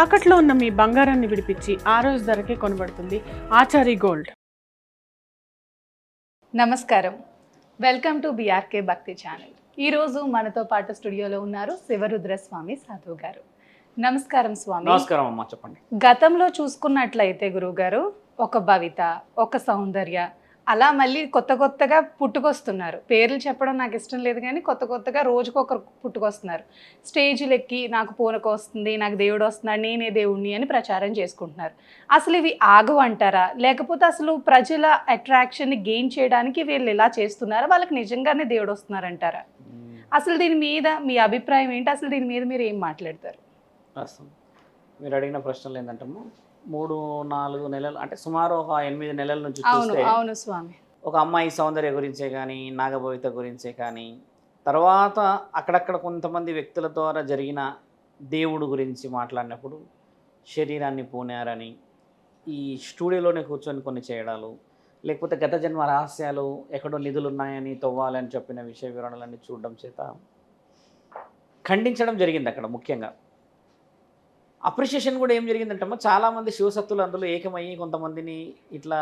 తాకట్లో ఉన్న మీ బంగారాన్ని విడిపించి ఆ రోజు ధరకే కొనబడుతుంది ఆచారి గోల్డ్. నమస్కారం, వెల్కమ్ టు బీఆర్కే భక్తి ఛానల్. ఈరోజు మనతో పాటు స్టూడియోలో ఉన్నారు శివరుద్రస్వామి సాధువు గారు. నమస్కారం స్వామి. నమస్కారం అమ్మా, చెప్పండి. గతంలో చూసుకున్నట్లయితే గురువుగారు, ఒక భవిత, ఒక సౌందర్య, అలా మళ్ళీ కొత్తగా పుట్టుకొస్తున్నారు. పేర్లు చెప్పడం నాకు ఇష్టం లేదు, కానీ కొత్తగా రోజుకొకరు పుట్టుకొస్తున్నారు. స్టేజ్లు ఎక్కి నాకు పూనక వస్తుంది, నాకు దేవుడు వస్తున్నాడు, నేనే దేవుణ్ణి అని ప్రచారం చేసుకుంటున్నారు. అసలు ఇవి ఆగవు అంటారా, లేకపోతే అసలు ప్రజల అట్రాక్షన్ని గెయిన్ చేయడానికి వీళ్ళు ఇలా చేస్తున్నారా, వాళ్ళకి నిజంగానే దేవుడు వస్తున్నారంటారా? అసలు దీని మీద మీ అభిప్రాయం ఏంటి? అసలు దీని మీద మీరు ఏం మాట్లాడతారు? మీరు అడిగిన ప్రశ్నలు ఏంటంటమ్మా, 3-4 నెలలు అంటే సుమారు ఒక 8 నెలల నుంచి చూస్తే అవును స్వామి, ఒక అమ్మాయి సౌందర్య గురించే కానీ, నాగభవిత గురించే కానీ, తర్వాత అక్కడక్కడ కొంతమంది వ్యక్తుల ద్వారా జరిగిన దేవుడు గురించి మాట్లాడినప్పుడు శరీరాన్ని పూనారని, ఈ స్టూడియోలోనే కూర్చొని కొన్ని చేయడాలు, లేకపోతే గత జన్మ రహస్యాలు ఎక్కడో నిధులు ఉన్నాయని తవ్వాలని చెప్పిన విషయ వివరణలన్నీ చూడడం చేత ఖండించడం జరిగింది. అక్కడ ముఖ్యంగా అప్రిషియేషన్ కూడా ఏం జరిగిందంటే, చాలామంది శివసత్తులు అందులో ఏకమయ్యి కొంతమందిని ఇట్లా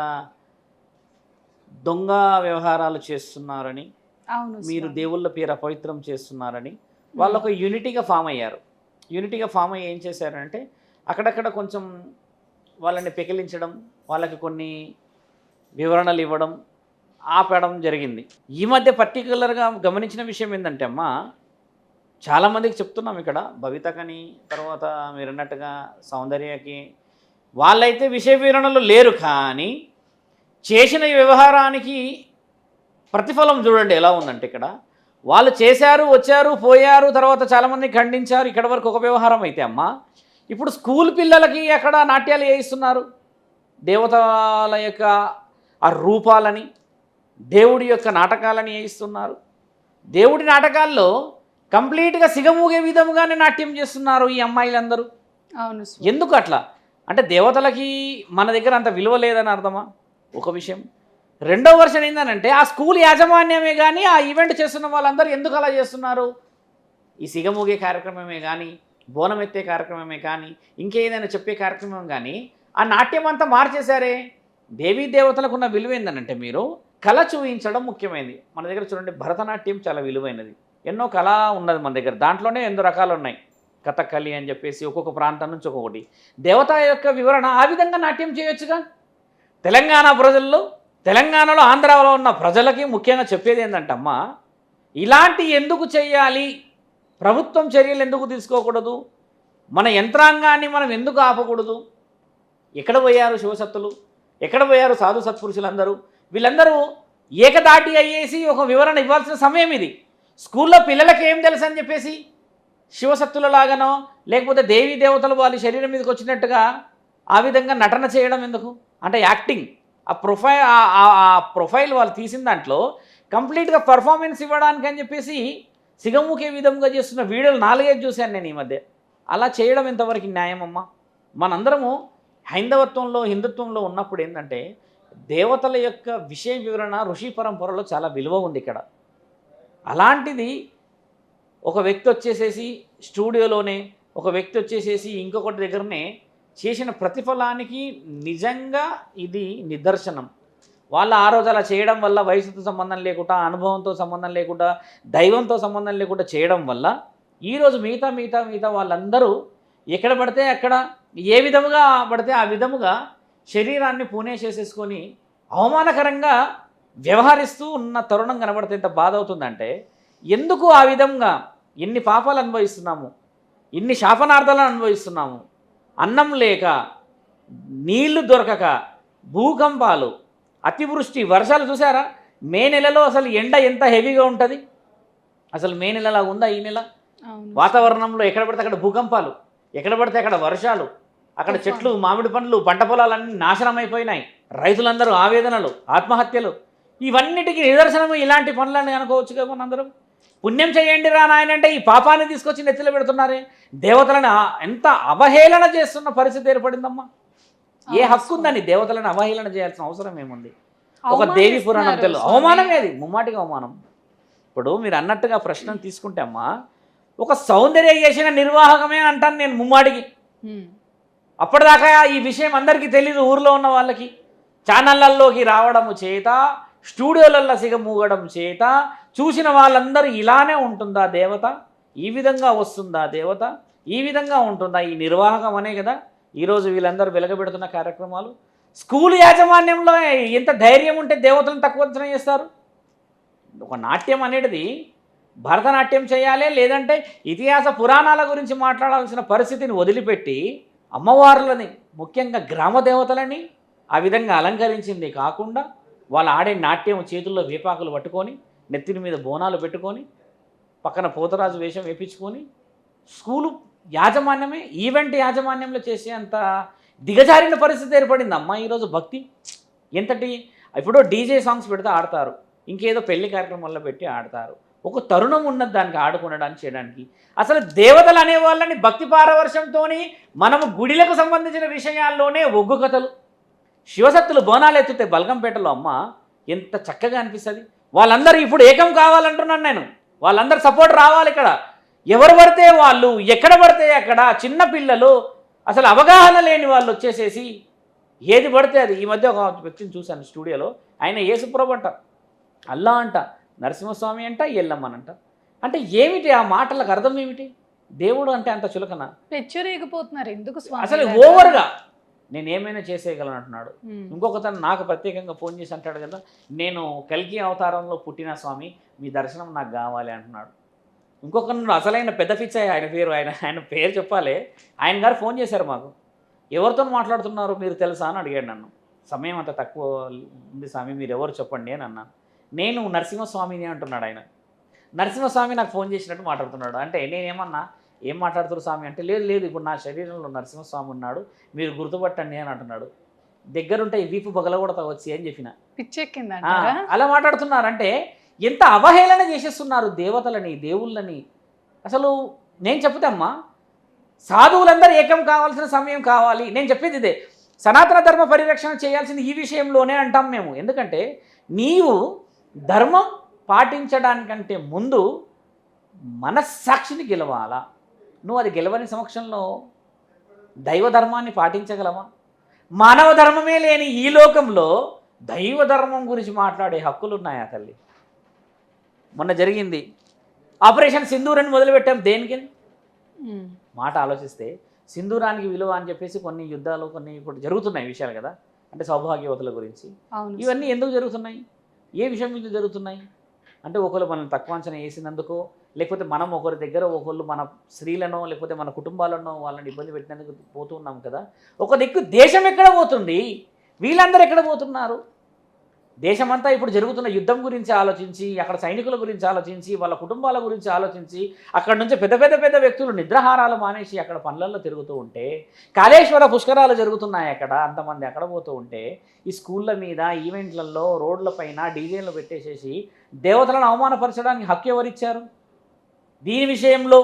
దొంగ వ్యవహారాలు చేస్తున్నారని, మీరు దేవుళ్ళ పేరు అపవిత్రం చేస్తున్నారని వాళ్ళు ఒక యూనిటీగా ఫామ్ అయ్యారు. యూనిటీగా ఫామ్ అయ్యి ఏం చేశారంటే, అక్కడక్కడ కొంచెం వాళ్ళని పెకిలించడం, వాళ్ళకి కొన్ని వివరణలు ఇవ్వడం, ఆపడం జరిగింది. ఈ మధ్య పర్టికులర్గా గమనించిన విషయం ఏంటంటే అమ్మా, చాలామందికి చెప్తున్నాం ఇక్కడ, భవితకని, తర్వాత మీరు అన్నట్టుగా సౌందర్యకి, వాళ్ళైతే విషయ వివరణలు లేరు, కానీ చేసిన వ్యవహారానికి ప్రతిఫలం చూడండి ఎలా ఉందంటే, ఇక్కడ వాళ్ళు చేశారు, వచ్చారు, పోయారు, తర్వాత చాలామంది ఖండించారు. ఇక్కడ వరకు ఒక వ్యవహారం అయితే అమ్మ, ఇప్పుడు స్కూల్ పిల్లలకి అక్కడ నాట్యాలు వేయిస్తున్నారు. దేవతల యొక్క ఆ రూపాలని, దేవుడి యొక్క నాటకాలని వేయిస్తున్నారు. దేవుడి నాటకాల్లో కంప్లీట్గా సిగమూగే విధముగానే నాట్యం చేస్తున్నారు ఈ అమ్మాయిలందరూ. అవును. ఎందుకు అట్లా అంటే, దేవతలకి మన దగ్గర అంత విలువ లేదని అర్థమా? ఒక విషయం. రెండో వర్షన్ ఏంటంటే, ఆ స్కూల్ యాజమాన్యమే కానీ, ఆ ఈవెంట్ చేస్తున్న వాళ్ళందరూ ఎందుకు అలా చేస్తున్నారు? ఈ సిగమూగే కార్యక్రమమే కానీ, బోనం ఎత్తే కార్యక్రమమే కానీ, ఇంకేదైనా చెప్పే కార్యక్రమం కానీ, ఆ నాట్యం అంతా మార్చేశారే. దేవీ దేవతలకు ఉన్న విలువ ఏంటంటే, మీరు కళ చూపించడం ముఖ్యమైనది. మన దగ్గర చూడండి, భరతనాట్యం చాలా విలువైనది. ఎన్నో కళ ఉన్నది మన దగ్గర, దాంట్లోనే ఎన్నో రకాలు ఉన్నాయి. కథకళి అని చెప్పేసి ఒక్కొక్క ప్రాంతం నుంచి ఒక్కొక్కటి. దేవత యొక్క వివరణ ఆ విధంగా నాట్యం చేయొచ్చుగా. తెలంగాణ ప్రజల్లో, తెలంగాణలో ఆంధ్రాలో ఉన్న ప్రజలకి ముఖ్యంగా చెప్పేది ఏంటంటే అమ్మా, ఇలాంటి ఎందుకు చేయాలి, ప్రభుత్వం చర్యలు ఎందుకు తీసుకోకూడదు, మన యంత్రాంగాన్ని మనం ఎందుకు ఆపకూడదు? ఎక్కడ పోయారు శివసత్తులు, ఎక్కడ పోయారు సాధు సత్పురుషులందరూ? వీళ్ళందరూ ఏకదాటి అయ్యేసి ఒక వివరణ ఇవ్వాల్సిన సమయం ఇది. స్కూల్లో పిల్లలకి ఏం తెలుసు అని చెప్పేసి శివసత్తులలాగానో, లేకపోతే దేవీ దేవతలు వాళ్ళ శరీరం మీదకి వచ్చినట్టుగా ఆ విధంగా నటన చేయడం ఎందుకు? అంటే యాక్టింగ్, ఆ ప్రొఫైల్ వాళ్ళు తీసిన దాంట్లో కంప్లీట్గా పర్ఫార్మెన్స్ ఇవ్వడానికి అని చెప్పేసి సిగముఖే విధంగా చేస్తున్న వీడియోలు 4-5 చూశాను నేను ఈ మధ్య. అలా చేయడం ఎంతవరకు న్యాయం అమ్మా? మనందరము హైందవత్వంలో, హిందుత్వంలో ఉన్నప్పుడు ఏంటంటే, దేవతల యొక్క విషయ వివరణ ఋషి పరంపరలో చాలా విలువ ఉంది ఇక్కడ. అలాంటిది ఒక వ్యక్తి వచ్చేసేసి స్టూడియోలోనే, ఒక వ్యక్తి వచ్చేసేసి ఇంకొకటి దగ్గరనే చేసిన ప్రతిఫలానికి నిజంగా ఇది నిదర్శనం. వాళ్ళు ఆ రోజు అలా చేయడం వల్ల వయసుతో సంబంధం లేకుండా, అనుభవంతో సంబంధం లేకుండా, దైవంతో సంబంధం లేకుండా చేయడం వల్ల ఈరోజు మిగతా వాళ్ళందరూ ఎక్కడ పడితే అక్కడ, ఏ విధముగా పడితే ఆ విధముగా శరీరాన్ని పూనే చేసేసుకొని అవమానకరంగా వ్యవహరిస్తూ ఉన్న తరుణం కనబడితే ఎంత బాధ అవుతుందంటే, ఎందుకు ఆ విధంగా ఎన్ని పాపాలు అనుభవిస్తున్నాము, ఇన్ని శాపనార్థాలను అనుభవిస్తున్నాము. అన్నం లేక, నీళ్లు దొరకక, భూకంపాలు, అతివృష్టి, వర్షాలు చూసారా? మే నెలలో అసలు ఎండ ఎంత హెవీగా ఉంటుంది. అసలు మే నెలలా ఉందా ఈ నెల? వాతావరణంలో ఎక్కడ పడితే అక్కడ భూకంపాలు, ఎక్కడ పడితే అక్కడ వర్షాలు, అక్కడ చెట్లు, మామిడి పండ్లు, పంట పొలాలన్నీ నాశనం అయిపోయినాయి. రైతులందరూ ఆవేదనలు, ఆత్మహత్యలు. ఇవన్నిటికీ నిదర్శనము ఇలాంటి పనులని అనుకోవచ్చుగా మనందరం. పుణ్యం చేయండి రా నాయన అంటే ఈ పాపాన్ని తీసుకొచ్చి నెత్తిలో పెడుతున్నారే. దేవతలను ఎంత అవహేళన చేస్తున్న పరిస్థితి ఏర్పడిందమ్మా. ఏ హక్కు ఉందని దేవతలను అవహేళన చేయాల్సిన అవసరం ఏముంది? ఒక దేవి పురాణం తెలుసు, అవమానమే అది, ముమ్మాటిగా అవమానం. ఇప్పుడు మీరు అన్నట్టుగా ప్రశ్న తీసుకుంటే అమ్మా, ఒక సౌందర్య చేసిన నిర్వాహకమే అంటాను నేను ముమ్మాటికి. అప్పటిదాకా ఈ విషయం అందరికీ తెలీదు, ఊర్లో ఉన్న వాళ్ళకి. ఛానళ్ళల్లోకి రావడము చేత, స్టూడియోలల్లో సిగమూగడం చేత చూసిన వాళ్ళందరూ ఇలానే ఉంటుందా దేవత, ఈ విధంగా వస్తుందా దేవత, ఈ విధంగా ఉంటుందా ఈ నిర్వాహకం అనే కదా ఈరోజు వీళ్ళందరూ వెలగబెడుతున్న కార్యక్రమాలు. స్కూల్ యాజమాన్యంలో ఎంత ధైర్యం ఉంటే దేవతలను తక్కువ అంచనా చేస్తారు. ఒక నాట్యం అనేది భరతనాట్యం చేయాలి, లేదంటే ఇతిహాస పురాణాల గురించి మాట్లాడాల్సిన పరిస్థితిని వదిలిపెట్టి అమ్మవార్లని, ముఖ్యంగా గ్రామ దేవతలని ఆ విధంగా అలంకరించింది కాకుండా వాళ్ళు ఆడే నాట్యం చేతుల్లో వేపాకులు పట్టుకొని, నెత్తిని మీద బోనాలు పెట్టుకొని, పక్కన పోతరాజు వేషం వేపించుకొని స్కూలు యాజమాన్యమే ఈవెంట్ యాజమాన్యంలో చేసే అంత దిగజారిన పరిస్థితి ఏర్పడింది. అమ్మ ఈరోజు భక్తి ఎంతటి, ఇప్పుడు డీజే సాంగ్స్ పెడితే ఆడతారు, ఇంకేదో పెళ్లి కార్యక్రమాల్లో పెట్టి ఆడతారు. ఒక తరుణం ఉన్నది దానికి ఆడుకునడానికి చేయడానికి. అసలు దేవతలు అనే వాళ్ళని భక్తి పారవర్షంతో మనము గుడిలకు సంబంధించిన విషయాల్లోనే ఒగ్గు కథలు, శివశక్తులు బోనాలు ఎత్తుతే బల్గంపేటలో అమ్మ ఎంత చక్కగా అనిపిస్తుంది. వాళ్ళందరూ ఇప్పుడు ఏకం కావాలంటున్నాను నేను, వాళ్ళందరూ సపోర్ట్ రావాలి. ఇక్కడ ఎవరు పడితే వాళ్ళు, ఎక్కడ పడితే అక్కడ, చిన్నపిల్లలు, అసలు అవగాహన లేని వాళ్ళు వచ్చేసేసి ఏది పడితే అది. ఈ మధ్య ఒక వ్యక్తిని చూశాను స్టూడియోలో, ఆయన యేసుప్రభు అంట, అల్లా అంట, నరసింహస్వామి అంట, ఎల్లమ్మనంట. అంటే ఏమిటి ఆ మాటలకు అర్థం ఏమిటి? దేవుడు అంటే అంత చులకన, పెచ్చురేగిపోతున్నారు ఎందుకు స్వామి? అసలు ఓవర్గా నేను ఏమైనా చేసేయగలను అంటున్నాడు. ఇంకొకతను నాకు ప్రత్యేకంగా ఫోన్ చేసి అంటాడు కదా, నేను కల్కి అవతారంలో పుట్టిన స్వామి, మీ దర్శనం నాకు కావాలి అంటున్నాడు. ఇంకొకరు అసలైన పెద్ద పిచ్చాయి, ఆయన పేరు చెప్పాలి. ఆయన గారు ఫోన్ చేశారు మాకు, ఎవరితో మాట్లాడుతున్నారు మీరు తెలుసా అని అడిగాడు నన్ను. సమయం అంత తక్కువ ఉంది స్వామి, మీరు ఎవరు చెప్పండి అని అన్నాను. నేను నరసింహస్వామిని అంటున్నాడు ఆయన. నరసింహస్వామి నాకు ఫోన్ చేసినట్టు మాట్లాడుతున్నాడు. అంటే నేనేమన్నా ఏం మాట్లాడుతున్నారు స్వామి అంటే, లేదు లేదు ఇప్పుడు నా శరీరంలో నరసింహస్వామి ఉన్నాడు, మీరు గుర్తుపట్టండి అని అంటున్నాడు. దగ్గరుంటే ఈ వీపు పగలగొడతా వచ్చి అని చెప్పిన. పిచ్చెక్కింది అలా మాట్లాడుతున్నారంటే ఎంత అవహేళన చేసేస్తున్నారు దేవతలని, దేవుళ్ళని. అసలు నేను చెప్తే అమ్మా, సాధువులందరూ ఏకం కావాల్సిన సమయం కావాలి. నేను చెప్పేది ఇదే, సనాతన ధర్మ పరిరక్షణ చేయాల్సింది ఈ విషయంలోనే అంటాం మేము. ఎందుకంటే నీవు ధర్మం పాటించడానికంటే ముందు మనస్సాక్షిని గెలవాలా. నువ్వు అది గెలవని సమక్షంలో దైవ ధర్మాన్ని పాటించగలవా? మానవ ధర్మమే లేని ఈ లోకంలో దైవ ధర్మం గురించి మాట్లాడే హక్కులు ఉన్నాయా తల్లి? మొన్న జరిగింది ఆపరేషన్ సింధూర్ అని మొదలుపెట్టాం, దేనికి? మాట ఆలోచిస్తే సింధూరానికి విలువ అని చెప్పేసి కొన్ని యుద్ధాలు, కొన్ని ఇప్పుడు జరుగుతున్నాయి విషయాలు కదా, అంటే సౌభాగ్యవతుల గురించి. ఇవన్నీ ఎందుకు జరుగుతున్నాయి? ఏ విషయం మీద జరుగుతున్నాయి? అంటే ఒకరు మనం తక్కువ అంచనా వేసినందుకో, లేకపోతే మనం ఒకరి దగ్గర ఒకళ్ళు మన స్త్రీలనో లేకపోతే మన కుటుంబాలనో వాళ్ళని ఇబ్బంది పెట్టినందుకు పోతున్నాం కదా. ఒక దిక్కు దేశం ఎక్కడ పోతుంది, వీళ్ళందరూ ఎక్కడ పోతున్నారు? దేశమంతా ఇప్పుడు జరుగుతున్న యుద్ధం గురించి ఆలోచించి, అక్కడ సైనికుల గురించి ఆలోచించి, వాళ్ళ కుటుంబాల గురించి ఆలోచించి, అక్కడ నుంచి పెద్ద పెద్ద పెద్ద వ్యక్తులు నిద్రాహారాలు మానేసి అక్కడ పనులలో తిరుగుతూ ఉంటే, కాళేశ్వర పుష్కరాలు జరుగుతున్నాయి అక్కడ, అంతమంది అక్కడ పోతూ ఉంటే, ఈ స్కూళ్ళ మీద, ఈవెంట్లలో, రోడ్లపైన డీజేలు పెట్టేసేసి దేవతలను అవమానపరచడానికి హక్కు ఎవరిచ్చారు? దీని విషయంలో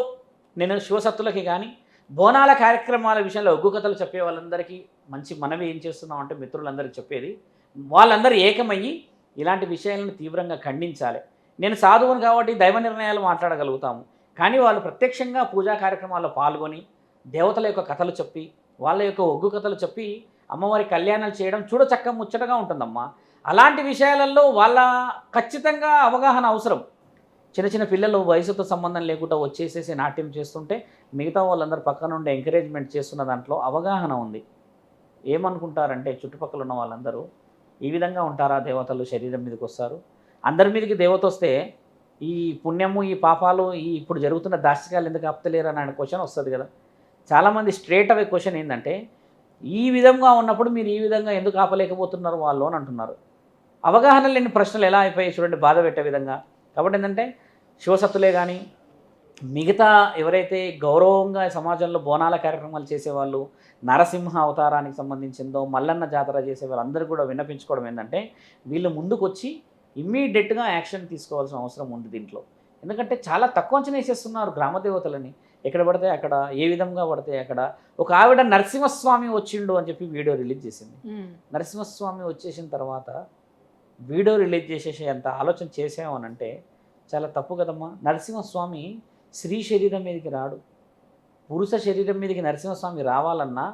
నేను శివసత్తులకి కానీ, బోనాల కార్యక్రమాల విషయంలో ఒగ్గు కథలు చెప్పే వాళ్ళందరికీ మంచి మనవి ఏం చేస్తున్నాం అంటే, మిత్రులందరికీ చెప్పేది, వాళ్ళందరూ ఏకమయ్యి ఇలాంటి విషయాలను తీవ్రంగా ఖండించాలి. నేను సాధువును కాబట్టి దైవ నిర్ణయాలు మాట్లాడగలుగుతాము, కానీ వాళ్ళు ప్రత్యక్షంగా పూజా కార్యక్రమాల్లో పాల్గొని దేవతల యొక్క కథలు చెప్పి, వాళ్ళ యొక్క ఒగ్గు కథలు చెప్పి అమ్మవారి కళ్యాణాలు చేయడం చూడచక్క ముచ్చటగా ఉంటుందమ్మా. అలాంటి విషయాలలో వాళ్ళ ఖచ్చితంగా అవగాహన అవసరం. చిన్న చిన్న పిల్లలు వయసుతో సంబంధం లేకుండా వచ్చేసేసి నాట్యం చేస్తుంటే మిగతా వాళ్ళందరూ పక్కన ఉండే ఎంకరేజ్మెంట్ చేస్తున్న దాంట్లో అవగాహన ఉంది. ఏమనుకుంటారంటే చుట్టుపక్కల ఉన్న వాళ్ళందరూ ఈ విధంగా ఉంటారా దేవతలు శరీరం మీదకి వస్తారు, అందరి మీదకి దేవత వస్తే ఈ పుణ్యము ఈ పాపాలు ఈ ఇప్పుడు జరుగుతున్న దాష్టికాలు ఎందుకు ఆపుతలేరు అనే క్వశ్చన్ వస్తుంది కదా. చాలామంది స్ట్రేట్ అవే క్వశ్చన్ ఏంటంటే, ఈ విధంగా ఉన్నప్పుడు మీరు ఈ విధంగా ఎందుకు ఆపలేకపోతున్నారు వాళ్ళు అని అంటున్నారు. అవగాహన లేని ప్రశ్నలు ఎలా అయిపోయాయి చూడండి, బాధ పెట్టే విధంగా. కాబట్టి ఏంటంటే శివసత్తులే కానీ మిగతా ఎవరైతే గౌరవంగా సమాజంలో బోనాల కార్యక్రమాలు చేసేవాళ్ళు, నరసింహ అవతారానికి సంబంధించిందో, మల్లన్న జాతర చేసే వాళ్ళందరూ కూడా విన్నపించుకోవడం ఏంటంటే, వీళ్ళు ముందుకు వచ్చి ఇమ్మీడియట్గా యాక్షన్ తీసుకోవాల్సిన అవసరం ఉంది దీంట్లో. ఎందుకంటే చాలా తక్కువ అంచనా వేసేస్తున్నారు గ్రామదేవతలని. ఎక్కడ పడితే అక్కడ, ఏ విధంగా పడితే అక్కడ. ఒక ఆవిడ నరసింహస్వామి వచ్చిండు అని చెప్పి వీడియో రిలీజ్ చేసింది. నరసింహస్వామి వచ్చేసిన తర్వాత వీడియో రిలీజ్ చేసేసి అంత ఆలోచన చేసామనంటే చాలా తప్పు కదమ్మా. నరసింహస్వామి స్త్రీ శరీరం మీదకి రాడు, పురుష శరీరం మీదకి నరసింహస్వామి రావాలన్నా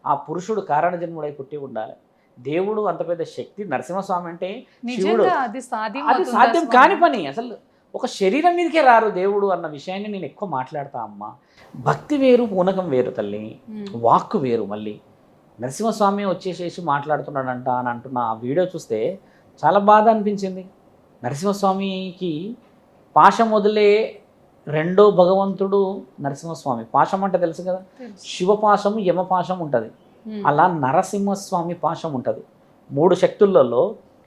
ఆ పురుషుడు కారణజన్ముడై పుట్టి ఉండాలి. దేవుడు అంత పెద్ద శక్తి, నరసింహస్వామి అంటే శివుడు, నిజంగా అది సాధ్యం అది సాధ్యం కాని పని. అసలు ఒక శరీరం మీదకే రారు దేవుడు అన్న విషయాన్ని నేను ఎక్కువ మాట్లాడతా అమ్మా. భక్తి వేరు, పూనకం వేరు తల్లి, వాక్కు వేరు. మళ్ళీ నరసింహస్వామి వచ్చేసేసి మాట్లాడుతున్నాడంట అని అంటున్న ఆ వీడియో చూస్తే చాలా బాధ అనిపించింది. నరసింహస్వామికి పాశం వదిలే రెండో భగవంతుడు నరసింహస్వామి. పాశం అంటే తెలుసు కదా, శివపాశము యమపాశం ఉంటుంది, అలా నరసింహస్వామి పాశం ఉంటుంది. 3 శక్తులలో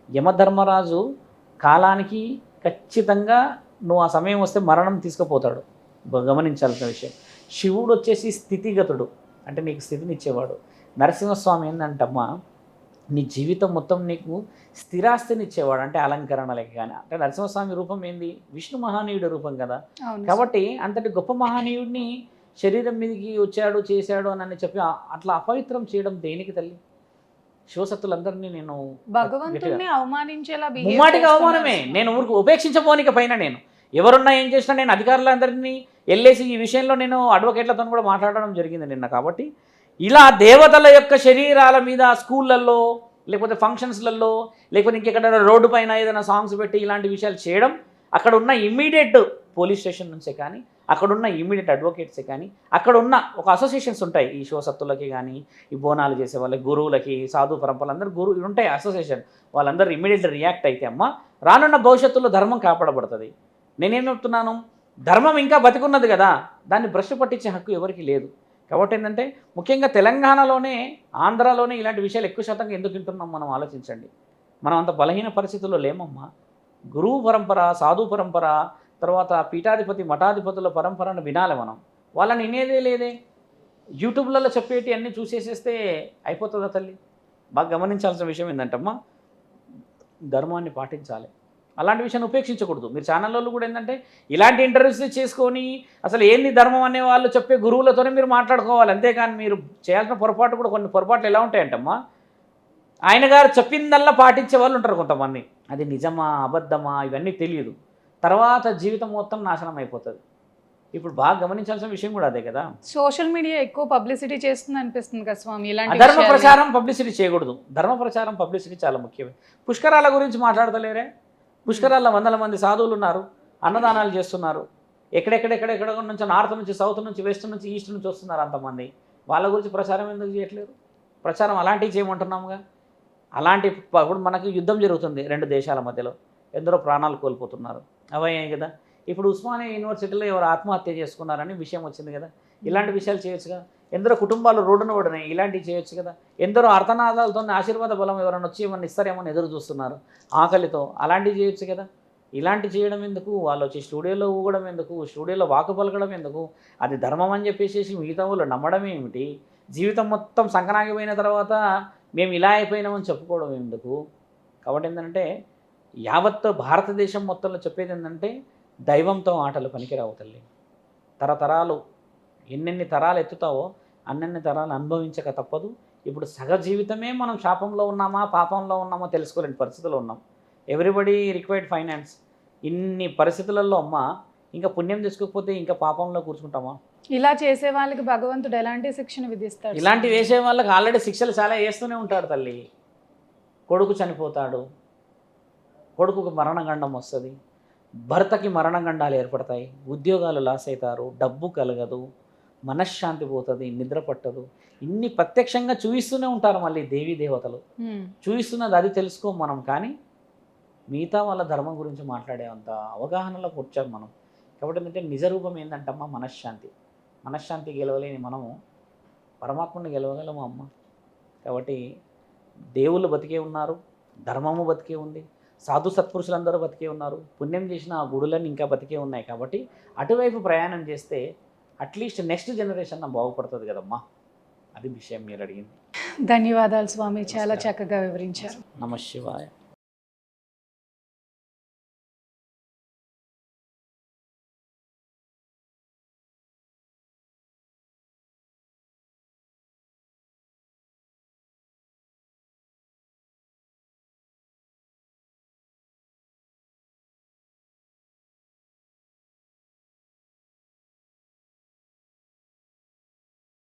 యమధర్మరాజు కాలానికి ఖచ్చితంగా నువ్వు ఆ సమయం వస్తే మరణం తీసుకుపోతాడు, గమనించాల్సిన విషయం. శివుడు వచ్చేసి స్థితిగతుడు, అంటే నీకు స్థితినిచ్చేవాడు. నరసింహస్వామి ఏంటంటమ్మా నీ జీవితం మొత్తం నీకు స్థిరాస్తిని ఇచ్చేవాడు, అంటే అలంకరణలకి. కానీ అంటే నరసింహస్వామి రూపం ఏంది, విష్ణు మహానీయుడి రూపం కదా. కాబట్టి అంతటి గొప్ప మహానీయుడిని శరీరం మీదకి వచ్చాడు చేశాడు అని చెప్పి అట్లా అపవిత్రం చేయడం దేనికి తల్లి? శివసత్తులందరినీ నేను భగవంతుడిని అవమానించేలా ముమ్మాటిగా అవమానమే. నేను ఊరికి ఉపేక్షించబోనిక పైన నేను ఎవరున్నా ఏం చేసినా నేను అధికారులందరినీ వెళ్ళేసి ఈ విషయంలో నేను అడ్వకేట్లతో కూడా మాట్లాడడం జరిగింది నిన్న. కాబట్టి ఇలా దేవతల యొక్క శరీరాల మీద స్కూళ్ళల్లో లేకపోతే ఫంక్షన్స్లలో లేకపోతే ఇంకెక్కడ రోడ్డు పైన ఏదైనా సాంగ్స్ పెట్టి ఇలాంటి విషయాలు చేయడం, అక్కడ ఉన్న ఇమ్మీడియట్ పోలీస్ స్టేషన్ నుంచే కానీ, అక్కడ ఉన్న ఇమ్మీడియట్ అడ్వకేట్సే కానీ, అక్కడ ఉన్న ఒక అసోసియేషన్స్ ఉంటాయి ఈ శివసత్తులకి కానీ, ఈ బోనాలు చేసే వాళ్ళకి, గురువులకి, సాధు పరంపరలు అందరూ గురువు ఉంటాయి అసోసియేషన్, వాళ్ళందరూ ఇమ్మీడియట్లీ రియాక్ట్ అయితే అమ్మ రానున్న భవిష్యత్తులో ధర్మం కాపాడబడుతుంది. నేనేం చెప్తున్నాను, ధర్మం ఇంకా బతికున్నది కదా, దాన్ని భ్రష్టు పట్టించే హక్కు ఎవరికి లేదు. కాబట్టి ఏంటంటే ముఖ్యంగా తెలంగాణలోనే, ఆంధ్రాలోనే ఇలాంటి విషయాలు ఎక్కువ శాతంగా ఎందుకు వింటున్నాం మనం ఆలోచించండి. మనం అంత బలహీన పరిస్థితుల్లో లేమమ్మా. గురువు పరంపర, సాధు పరంపర, తర్వాత పీఠాధిపతి మఠాధిపతుల పరంపరను వినాలి మనం. వాళ్ళని వినేదే లేదే, యూట్యూబ్లలో చెప్పేటి అన్నీ చూసేసేస్తే అయిపోతుందా తల్లి? బాగా గమనించాల్సిన విషయం ఏంటంటమ్మా, ధర్మాన్ని పాటించాలి, అలాంటి విషయాన్ని ఉపేక్షించకూడదు. మీరు ఛానల్లో కూడా ఏంటంటే ఇలాంటి ఇంటర్వ్యూస్ చేసుకొని అసలు ఏంది ధర్మం అనే వాళ్ళు చెప్పే గురువులతోనే మీరు మాట్లాడుకోవాలి. అంతేకాని మీరు చేయాల్సిన పొరపాటు కూడా, కొన్ని పొరపాట్లు ఎలా ఉంటాయంటమ్మా, ఆయన గారు చెప్పిందల్లా పాటించే వాళ్ళు ఉంటారు కొంతమంది, అది నిజమా అబద్ధమా ఇవన్నీ తెలియదు, తర్వాత జీవితం మొత్తం నాశనం అయిపోతుంది. ఇప్పుడు బాగా గమనించాల్సిన విషయం కూడా అదే కదా. సోషల్ మీడియా ఎక్కువ పబ్లిసిటీ చేస్తుంది అనిపిస్తుంది కదా స్వామి. ఇలాంటి ధర్మ ప్రచారం పబ్లిసిటీ చేయకూడదు, ధర్మ ప్రచారం పబ్లిసిటీ చాలా ముఖ్యమే. పుష్కరాల గురించి మాట్లాడతలేరే, పుష్కరాల్లో వందల మంది సాధువులు ఉన్నారు, అన్నదానాలు చేస్తున్నారు, ఎక్కడెక్కడ నుంచి నార్త్ నుంచి, సౌత్ నుంచి, వెస్ట్ నుంచి, ఈస్ట్ నుంచి వస్తున్నారు అంతమంది. వాళ్ళ గురించి ప్రచారం ఎందుకు చేయట్లేదు? ప్రచారం అలాంటివి చేయమంటున్నాముగా. అలాంటి ఇప్పుడు మనకు యుద్ధం జరుగుతుంది 2 దేశాల మధ్యలో, ఎందరో ప్రాణాలు కోల్పోతున్నారు, అవయ్యాయి కదా. ఇప్పుడు ఉస్మానియా యూనివర్సిటీలో ఎవరు ఆత్మహత్య చేసుకున్నారని విషయం వచ్చింది కదా. ఇలాంటి విషయాలు చేయొచ్చుగా. ఎందరో కుటుంబాలు రోడ్డున పడినాయి, ఇలాంటివి చేయొచ్చు కదా. ఎందరో అర్థనాదాలతో ఆశీర్వాద బలం ఎవరైనా వచ్చి ఏమన్నా ఇస్తారేమని ఎదురు చూస్తున్నారు ఆకలితో, అలాంటివి చేయొచ్చు కదా. ఇలాంటి చేయడం ఎందుకు, వాళ్ళు వచ్చి స్టూడియోలో ఊగడం ఎందుకు, స్టూడియోలో వాకు పలకడం ఎందుకు, అది ధర్మం అని చెప్పేసి మిగతా వాళ్ళు నమ్మడం ఏమిటి, జీవితం మొత్తం సంకనాగిపోయిన తర్వాత మేము ఇలా అయిపోయినామని చెప్పుకోవడం ఎందుకు. కాబట్టి ఏంటంటే యావత్ భారతదేశం మొత్తంలో చెప్పేది ఏంటంటే దైవంతో ఆటలు పనికిరావు తల్లి. తరతరాలు ఎన్నెన్ని తరాలు ఎత్తుతావో అన్నెన్ని తరాలు అనుభవించక తప్పదు. ఇప్పుడు సగ జీవితమే మనం శాపంలో ఉన్నామా పాపంలో ఉన్నామా తెలుసుకోలేని పరిస్థితుల్లో ఉన్నాం. Everybody required finance. ఇన్ని పరిస్థితులలో అమ్మ ఇంకా పుణ్యం తెచ్చుకోకపోతే ఇంకా పాపంలో కూర్చుంటామా? ఇలా చేసే వాళ్ళకి భగవంతుడు ఎలాంటి శిక్షణ విధిస్తాడు? ఇలాంటి వేసే వాళ్ళకి ఆల్రెడీ శిక్షలు చాలా వేస్తూనే ఉంటాడు తల్లి. కొడుకు చనిపోతాడు, కొడుకుకు మరణగండం వస్తుంది, భర్తకి మరణగండాలు ఏర్పడతాయి, ఉద్యోగాలు లాస్ అవుతారు, డబ్బు కలగదు, మనశ్శాంతి పోతుంది, నిద్ర పట్టదు. ఇన్ని ప్రత్యక్షంగా చూపిస్తూనే ఉంటారు మళ్ళీ దేవీ దేవతలు. చూపిస్తున్నది అది తెలుసుకో మనం, కానీ మిగతా వాళ్ళ ధర్మం గురించి మాట్లాడేంత అవగాహనలోకి వచ్చాం మనం. కాబట్టి ఏంటంటే నిజరూపం ఏంటంటమ్మా మనశ్శాంతి. మనశ్శాంతి గెలవలేని మనము పరమాత్మని గెలవగలము అమ్మ. కాబట్టి దేవుళ్ళు బతికే ఉన్నారు, ధర్మము బతికే ఉంది, సాధు సత్పురుషులందరూ బతికే ఉన్నారు, పుణ్యం చేసిన ఆ గుడులన్నీ ఇంకా బతికే ఉన్నాయి. కాబట్టి అటువైపు ప్రయాణం చేస్తే అట్లీస్ట్ నెక్స్ట్ జనరేషన్ బాగుపడుతుంది కదమ్మా. అది విషయం మీరు అడిగింది. ధన్యవాదాలు స్వామి, చాలా చక్కగా వివరించారు. నమః శివాయ.